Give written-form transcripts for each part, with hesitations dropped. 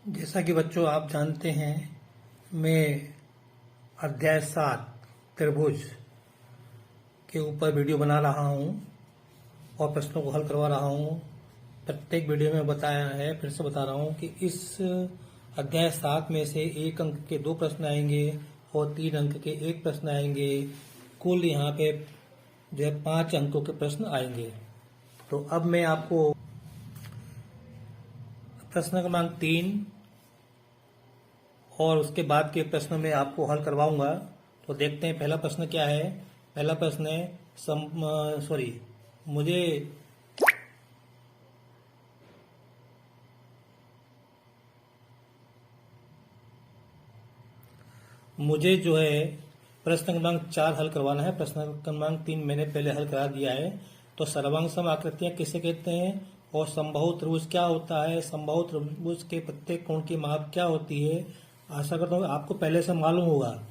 जैसा कि बच्चों आप जानते हैं, मैं अध्याय 7 त्रिभुज के ऊपर वीडियो बना रहा हूं और प्रश्नों को हल करवा रहा हूं। प्रत्येक वीडियो में बताया है, फिर से बता रहा हूं कि इस अध्याय 7 में से 1 अंक के 2 प्रश्न आएंगे और 3 अंक के 1 प्रश्न आएंगे। कुल यहाँ पे जो है 5 अंकों के प्रश्न आएंगे। तो अब मैं आपको प्रश्न क्रमांक 3 और उसके बाद के प्रश्न में आपको हल करवाऊंगा। तो देखते हैं पहला प्रश्न क्या है। पहला प्रश्न है मुझे जो है प्रश्न क्रमांक 4 हल करवाना है। प्रश्न क्रमांक 3 मैंने पहले हल करा दिया है। तो सर्वांग आकृतियां किसे कहते हैं और समबाहु त्रिभुज क्या होता है, समबाहु त्रिभुज के प्रत्येक कोण की माप क्या होती है, आशा करता हूँ आपको पहले से मालूम होगा।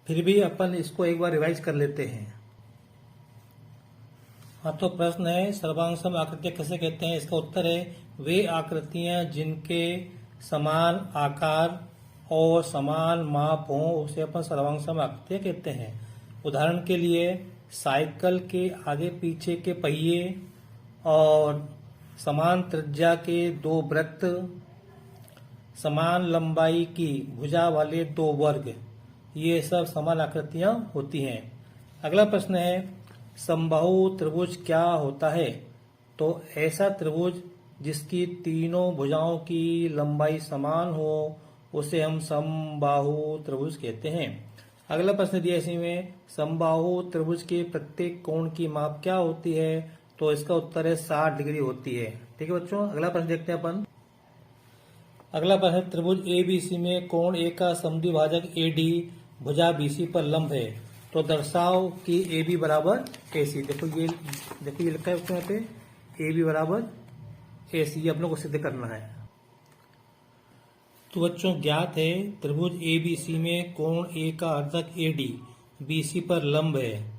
फिर भी अपन इसको एक बार रिवाइज कर लेते हैं। हाँ, तो प्रश्न है सर्वांग आकृतियां किसे कहते हैं। इसका उत्तर है वे आकृतियां जिनके समान आकार और समान माप हो उसे अपन सर्वांग आकृतियां कहते हैं। उदाहरण के लिए साइकिल के आगे पीछे के पहिए और समान त्रिज्या के 2 वृत्त, समान लंबाई की भुजा वाले 2 वर्ग, ये सब समान आकृतियां होती हैं। अगला प्रश्न है समबाहु त्रिभुज क्या होता है। तो ऐसा त्रिभुज जिसकी तीनों भुजाओं की लंबाई समान हो उसे हम समबाहु त्रिभुज कहते हैं। अगला प्रश्न दिया इसी में समबाहु त्रिभुज के प्रत्येक कोण की माप क्या होती है। तो इसका उत्तर है 60 डिग्री होती है। ठीक है बच्चों, अगला प्रश्न देखते हैं अपन। अगला प्रश्न त्रिभुज ABC में कोण A का समद्विभाजक AD भुजा BC पर लंब है। तो दर्शाओ कि AB बराबर AC। देखो ये लिखा है उसमें पे AB बराबर AC, ये अपनों को सिद्ध करना है। तो बच्चों ज्ञात है त्रिभुज ABC में कोण A का अर्धक AD BC पर लंब है।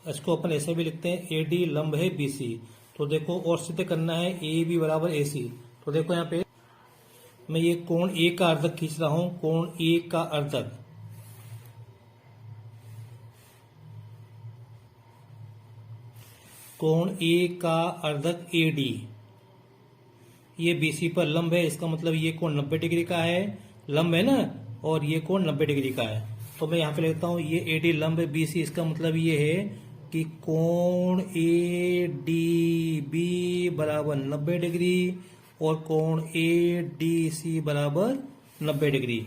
इसको अपन ऐसे भी लिखते हैं AD लंब है BC। तो देखो और सिद्ध करना है AB बराबर AC। तो देखो यहाँ पे मैं ये कोण A का अर्धक खींच रहा हूं। कोण A का अर्धक AD ये BC पर लंब है। इसका मतलब ये कोण 90 डिग्री का है, लंब है ना, और ये कोण 90 डिग्री का है। तो मैं यहाँ पे लिखता हूँ ये AD लंब है BC। इसका मतलब ये है कि कोण ADB बराबर 90 डिग्री और कोण ADC बराबर 90 डिग्री।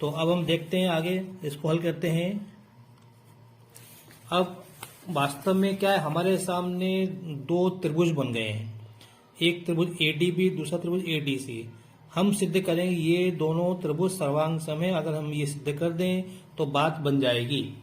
तो अब हम देखते हैं आगे, इसको हल करते हैं। अब वास्तव में क्या है, हमारे सामने 2 त्रिभुज बन गए हैं। एक त्रिभुज ADB, दूसरा त्रिभुज ADC। हम सिद्ध करेंगे ये दोनों त्रिभुज सर्वांग सम है। अगर हम ये सिद्ध कर दें तो बात बन जाएगी।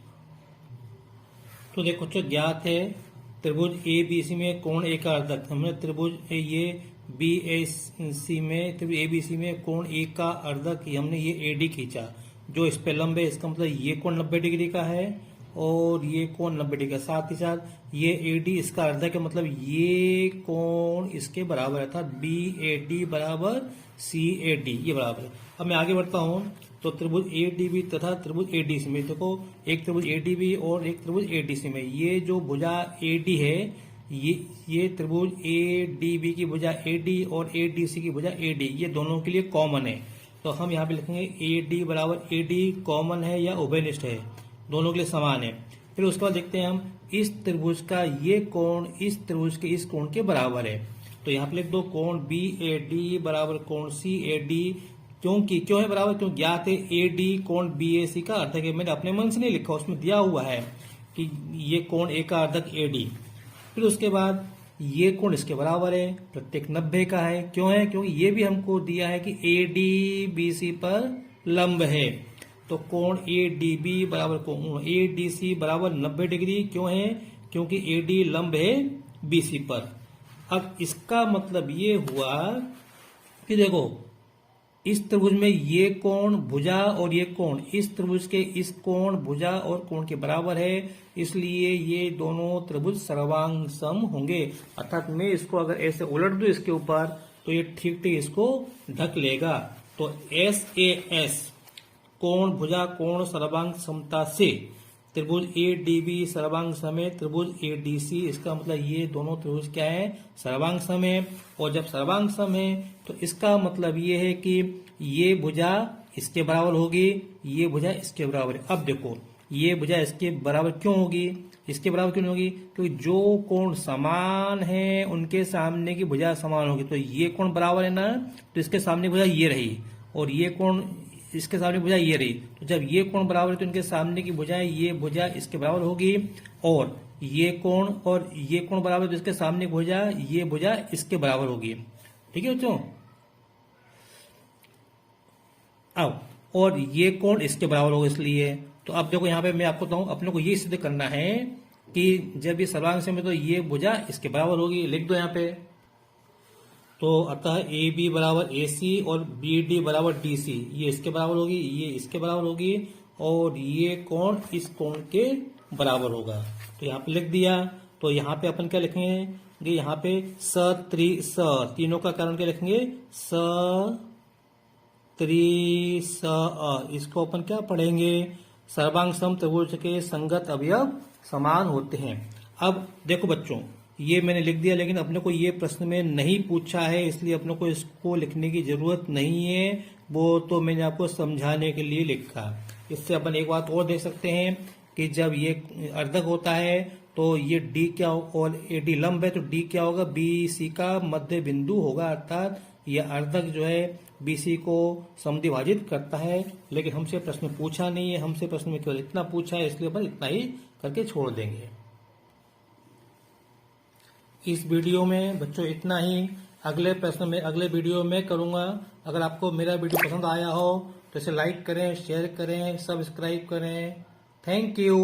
तो देखो जो ज्ञात है त्रिभुज ABC में कोण A का अर्धक, हमने त्रिभुज ये BAC में त्रिभुज ABC में कोण A का अर्धक हमने ये AD खींचा जो इस पे लंब है। इसका मतलब ये कोण 90 डिग्री का है और ये कोण 90 डिग्री का, साथ ही साथ ये AD इसका अर्धक है, मतलब ये कोण इसके बराबर है, अर्थात BAD बराबर CAD ये बराबर है। अब मैं आगे बढ़ता हूं। तो त्रिभुज ADB तथा त्रिभुज ADC में देखो एक त्रिभुज ADB और एक त्रिभुज ADC में ये जो भुजा AD है ये त्रिभुज ADB की भुजा AD और ADC की भुजा AD ये दोनों के लिए कॉमन है। तो हम यहाँ पे लिखेंगे AD बराबर AD कॉमन है या उभयनिष्ठ है, दोनों के लिए समान है। फिर उसके बाद देखते हैं हम इस त्रिभुज का ये कोण इस त्रिभुज के इस कोण के बराबर है। तो यहाँ पे लिख दो कोण BAD बराबर कोण CAD। क्यों है बराबर, क्यों ज्ञात है AD कोण BAC का अर्धक है। मैंने अपने मन से नहीं लिखा, उसमें दिया हुआ है कि ये कोण A का अर्धक AD। फिर उसके बाद ये कोण इसके बराबर है, प्रत्येक 90 का है। क्यों है, क्योंकि ये भी हमको दिया है कि AD BC पर लंब है। तो कोण ADB बराबर कोण ADC बराबर 90 डिग्री। क्यों है, क्योंकि AD लंब है BC पर। अब इसका मतलब ये हुआ कि देखो इस त्रिभुज में ये कोण भुजा और ये कोण इस त्रिभुज के इस कोण भुजा और कोण के बराबर है, इसलिए ये दोनों त्रिभुज सर्वांग सम होंगे। अर्थात मैं इसको अगर ऐसे उलट दूं इसके ऊपर तो ये ठीक ठीक इसको ढक लेगा। तो तो SAS कोण भुजा कोण सर्वांग समता से त्रिभुज ADB सर्वांग सम है, त्रिभुज ADC इसका मतलब ये दोनों त्रिभुज क्या है, सर्वांग सम है। और जब सर्वांग सम है तो इसका मतलब ये है कि ये भुजा इसके बराबर होगी, ये भुजा इसके बराबर है। अब देखो ये भुजा इसके बराबर क्यों होगी, इसके बराबर क्यों नहीं होगी, क्योंकि जो कोण समान है उनके सामने की भुजा समान होगी। तो ये कोण बराबर है ना, तो इसके सामने भुजा ये रही और ये कोण इसके सामने भुजा ये रही। तो जब ये कोण बराबर है तो इनके सामने की भुजाएं, ये भुजा इसके बराबर होगी और ये कोण बराबर है तो इसके सामने भुजा ये भुजा इसके बराबर होगी। ठीक है बच्चों। अब और ये कोण इसके बराबर होगा इसलिए। तो अब देखो यहाँ पे मैं आपको बताऊं, अपने को ये सिद्ध करना है कि जब ये सर्वांग सम है तो ये भुजा इसके बराबर होगी। लिख दो यहाँ पे। तो अतः AB बराबर AC और BD बराबर DC, ये इसके बराबर होगी, ये इसके बराबर होगी और ये कोण इस कोण के बराबर होगा। तो यहाँ पे लिख दिया। तो यहाँ पे अपन क्या लिखेंगे, यहाँ पे तीनों का कारण क्या लिखेंगे, इसको अपन क्या पढ़ेंगे, सर्वांग सम त्रिभुज के संगत अवयव समान होते हैं। अब देखो बच्चों ये मैंने लिख दिया, लेकिन अपने को ये प्रश्न में नहीं पूछा है इसलिए अपने को इसको लिखने की जरूरत नहीं है, वो तो मैंने आपको समझाने के लिए लिखा। इससे अपन एक बात और देख सकते हैं कि जब ये अर्धक होता है तो ये D क्या और AD लंब है तो D क्या होगा, BC का मध्य बिंदु होगा। अर्थात ये अर्धक जो है BC को समद्विभाजित करता है। लेकिन हमसे प्रश्न पूछा नहीं है, हमसे प्रश्न में केवल इतना पूछा है इसलिए अपन इतना ही करके छोड़ देंगे। इस वीडियो में बच्चों इतना ही। अगले प्रश्न में अगले वीडियो में करूंगा। अगर आपको मेरा वीडियो पसंद आया हो तो इसे लाइक करें, शेयर करें, सब्सक्राइब करें। Thank you.